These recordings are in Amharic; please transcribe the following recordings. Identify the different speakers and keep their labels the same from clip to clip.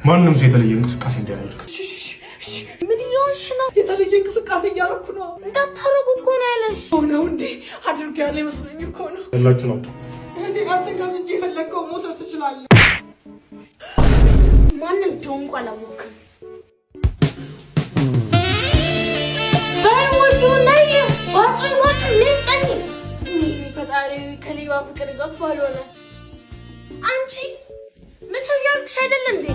Speaker 1: ማንንም ሰው የተለየ እንቅስቃሴ እንዲያደርግ
Speaker 2: ምን ይሆንሽ ነው? የተለየ እንቅስቃሴ እያደረኩ ነው። እንዳታረጉ እኮ ነው ያለሽ። ነው እንዴ? አድርግ ያለ ይመስለኝ እኮ ነው።
Speaker 1: ያላችሁ ነው።
Speaker 2: እዚህ አትንካት እንጂ የፈለከው መውሰድ ትችላለህ። ማንን ጆንቋ አላወቅም። ባይወጡ ላይ ዋጭ ልትቀኝ ፈጣሪ ከሌባ ፍቅር ይዟት ባልሆነ አንቺ መቼም ያልኩሽ አይደል እንዴ?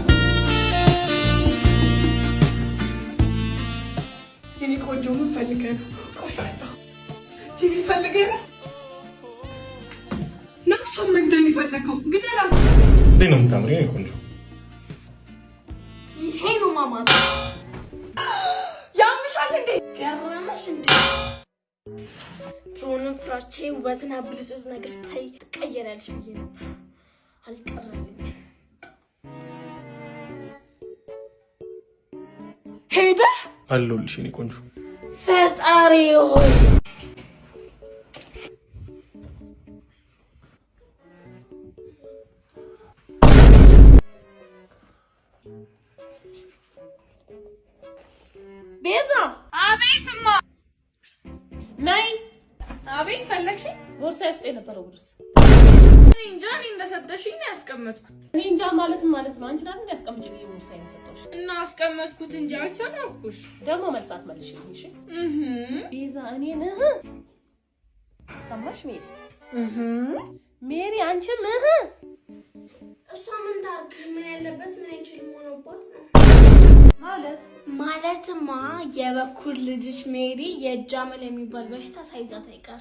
Speaker 2: የኔ ቆንጆ ምን ፈልገህ ነው? ቆይ ቲቪ ፈልገህ ነው? ነፍሷን መግደል የፈለከው ግደላት።
Speaker 1: እንዴት ነው የምታምሪው የኔ ቆንጆ?
Speaker 2: ይሄ ነው ማማት። ያምሻል እንዴ? ገረመሽ እንዴ? ድሮንም ፍራቼ ውበትና ብልጭት ነገር ስታይ ትቀየራለሽ ብዬ ነበር። አልቀረልኝም። ሄደ
Speaker 1: አለሁልሽ የኔ ቆንጆ።
Speaker 2: ፈጣሪ ሆይ ቤዛ። አቤትማ። ነይ። አቤት ፈለግሽ? ቦርሳዬ ውስጥ የነበረው ብርስ እኔ እንጃ። እኔ እንደሰጠሽኝ ነው ያስቀመጥኩት። እኔ እንጃ ማለት ነው። አንቺ ደግሞ ያስቀምጪ ብዬ ቦርሳዬን ሰጠሁሽ እና አስቀመጥኩት እንጂ አልሰራኩሽ። ደግሞ መልሳት መልሽኝ። እሺ ቤዛ እኔን ሰማሽ? ሜሪ አንቺም እሷ ምን ታርግ? ምን ያለበት ምን አይችልም ሆኖባት ነው ማለትማ የበኩር ልጅሽ ሜሪ የጃመል የሚባል በሽታ ሳይዛት አይቀር።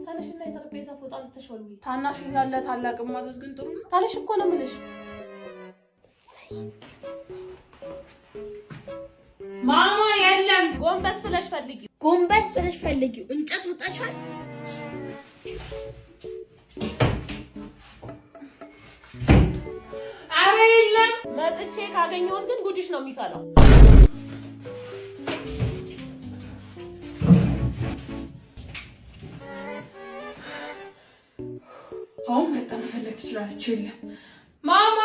Speaker 2: ታናሽና የጠረጴዛ ፎጣ ልትሾል ታናሽ ያለ ታላቅ ማዘዝ ግን ጥሩ ነው። ታናሽ እኮ ነው የምልሽ። ማማ የለም። ጎንበስ ብለሽ ፈልጊው። እንጨት ወጣሻል። አረ የለም። መጥቼ ካገኘሁት ግን ጉድሽ ነው የሚፈላው። አሁን መጣ መፈለግ ትችላለች። የለም ማማ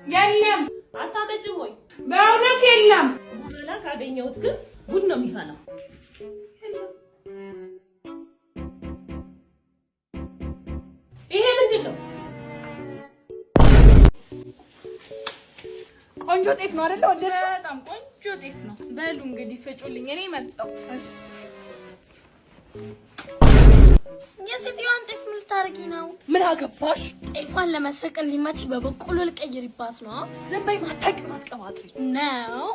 Speaker 2: የለም። አታመጭም ወይ? በእውነት የለም። በኋላ ካገኘሁት ግን ጉድ ነው የሚፈላው። ይሄ ምንድን ነው? ቆንጆ ጤፍ ነው አይደል? ወደድሽ? በጣም ቆንጆ ጤፍ ነው። በሉ እንግዲህ ፍጩልኝ። እኔ መጣሁ። የሴትዮዋን ጤፍ ምን ልታረጊ ነው? ምን አገባሽ? ጤፏን ለመስረቅ እንዲመች በበቆሎ ልቀይርባት ነው። ዝም በይ። ማታውቂውን አትቀባጥሪ ነው።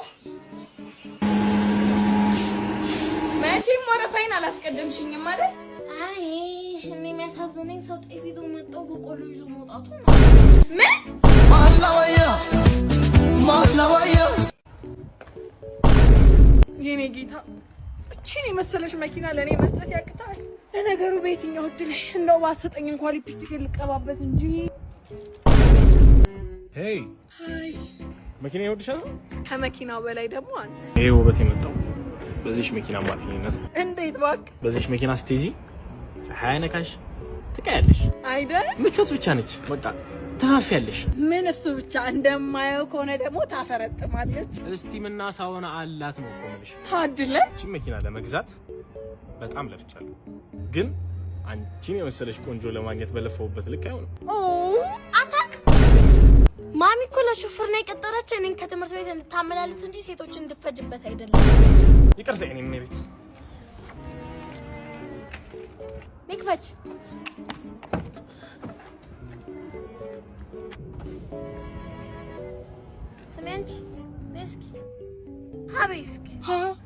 Speaker 2: መቼም ወረፋይን አላስቀደምሽኝም ማለት። አይ እኔ የሚያሳዝነኝ ሰው ጤፍ ይዞ መጣው በቆሎ ይዞ መውጣቱ ነው። ምን ማላወያ የኔ ጌታ፣ እቺን የመሰለሽ መኪና ለኔ መስጠት ያቅታል። ለነገሩ በየትኛው እድል እንደው ባሰጠኝ እንኳን ሊፕስቲክ ልቀባበት እንጂ።
Speaker 1: ሄይ ሃይ፣ መኪና ይወድሻል?
Speaker 2: ከመኪናው በላይ ደግሞ አንተ።
Speaker 1: ይሄ ውበት የመጣው በዚህ መኪና ማጥኝነት።
Speaker 2: እንዴት ባክ?
Speaker 1: በዚህ መኪና ስትይዚ ፀሐይ ነካሽ ትቀያለሽ
Speaker 2: አይደል?
Speaker 1: ምቾት ብቻ ነች በቃ ታፋያለሽ።
Speaker 2: ምን እሱ ብቻ እንደማየው ከሆነ ደግሞ ታፈረጥማለች።
Speaker 1: እስቲምና ሳውና አላት ነው ቆምልሽ።
Speaker 2: ታድለች።
Speaker 1: መኪና ለመግዛት በጣም ለፍቻለሁ፣ ግን አንቺን የመሰለሽ ቆንጆ ለማግኘት በለፈውበት ልክ አይሆንም።
Speaker 2: አታክ ማሚ እኮ ለሹፍር ነው የቀጠረች እኔን ከትምህርት ቤት እንድታመላልስ እንጂ ሴቶችን እንድፈጅበት አይደለም።
Speaker 1: ይቅርታ እኔ ሜሪት
Speaker 2: ንክፈች። ስሜንች እስኪ ሀቤስኪ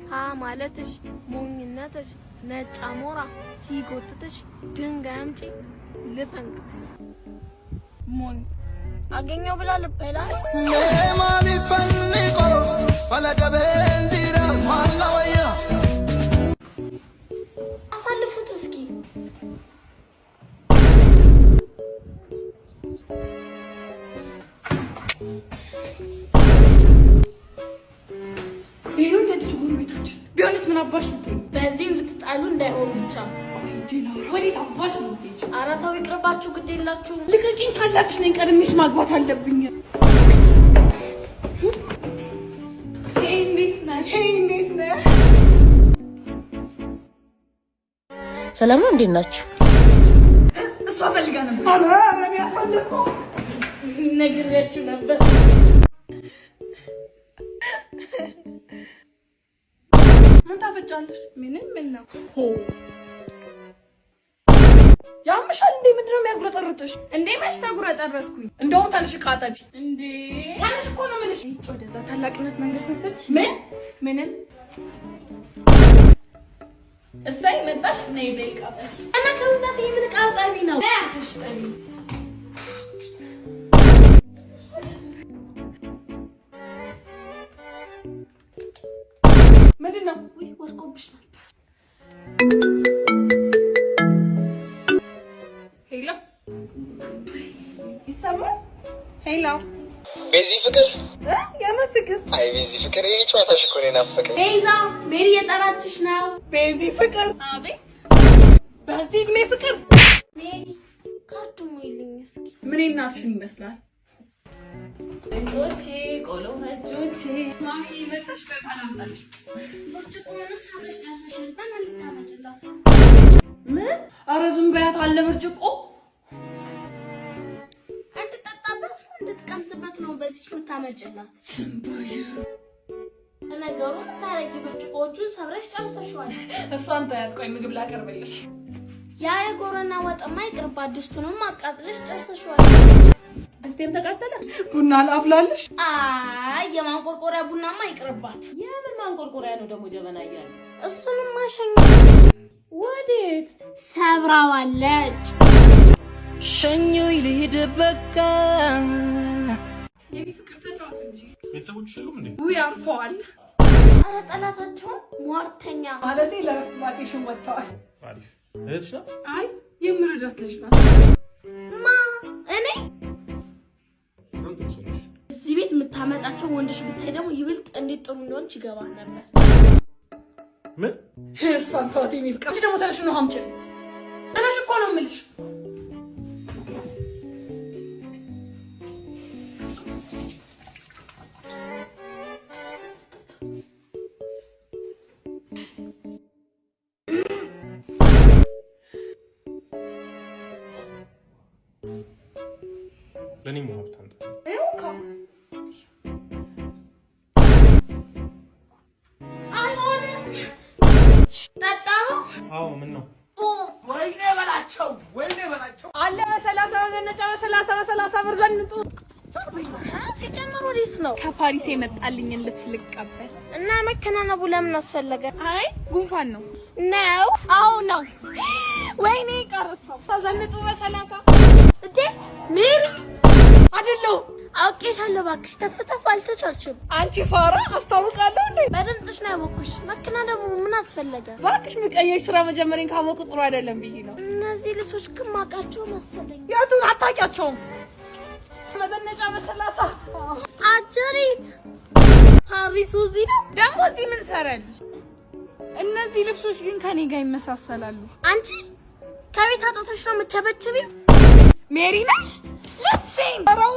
Speaker 2: ሀ ማለትሽ ሞኝነትሽ ነጭ አሞራ ሲጎትትሽ ድንጋይ አምጪ ልፈንክት ሞኝ አገኘው ብላ ልበላ ለማን ይፈልቆ ፈለገበንዲራ ማላወያ አሳልፉት እስኪ ቢሆንስ ምን አባሽ በዚህም ልትጣሉ እንዳይሆን ብቻ ወዴት አባሽ ነው? ኧረ ተው ይቅርባችሁ፣ ግድ የላችሁ። ልቀቂኝ፣ ታላቅሽ ነኝ፣ ቀድሜሽ ማግባት አለብኝ። እንዴት ነህ?
Speaker 3: ሰላም ነው፣ እንዴት ናችሁ?
Speaker 2: እሷ ፈልጋ ነበር። አረ እኔ አፈልኩ ነግሬያችሁ ነበር። ምን ታፈጫለሽ? ምን ነው ያምሻል እንዴ? ምንድነው የሚያጉረጠርጥሽ እንዴ? መች ተጉረጠረጥኩኝ? እንደውም ተነሽ ቃጠቢ እንዴ! ተነሽ እኮ ነው የምልሽ። ወደዛ ታላቅነት መንገስ መስልሽ ምንም እሰይ መጣሽ ነይ በይ ቃጠቢ እና ከውጣት የምን ቃጠቢ ነው? ያፈሽ ጠቢ ምንድነው? ወይ ወርቆብሽ ነበር። ሄሎ ይሰማል? ሄሎ
Speaker 4: ቤዚ ፍቅር
Speaker 2: የምን ፍቅር?
Speaker 4: አይ ቤዚ ፍቅር ይሄ ጨዋታሽ እኮ ነው ናፈቀኝ።
Speaker 2: ቤዛ ሜሪ የጠራችሽ ነው። ቤዚ ፍቅር? አቤት። በዚህ እድሜ ፍቅር? ሜሪ ካርቱም ይልኝ እስኪ ምን እናትሽን ይመስላል? እጆቼ ቆሎ እጆቼ ማሚ መጣሽ? በቃላ አምጣልሽ። ብርጭቆ ምን ሳብረሽ ጨርሰሻል? በምን ልታመጭላት? ምን? ኧረ ዝም በያት አለ ብርጭቆ እንድትጠጣበት ነው እንድትቀምስበት ነው በዚህ የምታመጭላት። ዝም በይ። ነገሩ የምታረጊ ብርጭቆቹን ሰብረሽ ጨርሰሻል። እሷን ተያት። ቆይ ምግብ ላቀርብልሽ። ያ የጎረና ወጥማ ይቅርባት፣ ድስቱንም አቃጥለሽ ጨርሰሻል። ድስቴም ተቃጠለ። ቡና ላፍላልሽ? አይ የማንቆርቆሪያ ቡናማ ይቅርባት። የምን ማንቆርቆሪያ ነው ደግሞ ጀበና እያለ? እሱንም ማሸኛ። ወዴት? ሰብራዋለች።
Speaker 5: ሸኞይ ልሂድ በቃ።
Speaker 2: የኔ ፍቅር ተጫወት እንጂ
Speaker 1: ቤተሰቦች የሉም እንዴ?
Speaker 2: ውይ አርፈዋል። ኧረ ጠላታቸውን ሟርተኛ ማለቴ ለረፍት ባቄሽን ወጥተዋል።
Speaker 1: አሪፍ እህትሽ ናት?
Speaker 2: አይ የምረዳት ልጅ ናት። ማ እኔ እዚህ ቤት የምታመጣቸው ወንዶች ብታይ ደግሞ ይብልጥ እንዴት ጥሩ እንደሆነች ይገባህ ነበር።
Speaker 1: ምን?
Speaker 2: እሷን ተዋት የኔ ፍቅር። ደግሞ ተነሽ ነው ሀምጭ ተነሽ እኮ ነው የምልሽ።
Speaker 1: ለኔ ሞት አንተ
Speaker 2: እውካ አይሆንም። ጠጣሁ።
Speaker 1: አዎ ምን ነው?
Speaker 4: ወይኔ በላቸው
Speaker 2: አለ 30 ብር ዘንጡ። ሲጨመር ወዴት ነው? ከፓሪስ የመጣልኝን ልብስ ልቀበል እና መከናነቡ ለምን አስፈለገ? አይ ጉንፋን ነው ነው። አዎ ነው። ወይኔ ቀርሰው ተዘንጡ በ30 እንዴ ሜሪ አይደለው? አውቄሻለሁ እባክሽ። ተፍተፍ አልተቻልሽም። አንቺ ፋራ አስታውቃለሁ እንዴ? በድምፅሽ ነው ያወኩሽ። መከናነቡ ምን አስፈለገ? እባክሽ ምቀየሽ ስራ መጀመሪያን ካወቁ ጥሩ አይደለም ብዬ ነው። እነዚህ ልብሶች ግን ማውቃቸው መሰለኝ። የቱን አታውቂያቸውም? መዘነጫ በ30 አጀሪት ሀሪሱ እዚህ ነው ደግሞ። እዚህ ምን ሰራልሽ? እነዚህ ልብሶች ግን ከኔ ጋር ይመሳሰላሉ። አንቺ ከቤት አጥተሽ ነው የምትቸበችቢው? ሜሪ ነሽ? ለሴን አራው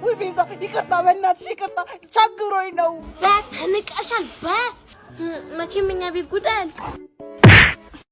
Speaker 2: ወይ ቤዛ ይቅርታ፣ በእናትሽ ይቅርታ፣ ቸግሮኝ ነው። በተንቀሻል። መቼም እኛ ቤት ጉዳይ አልቀ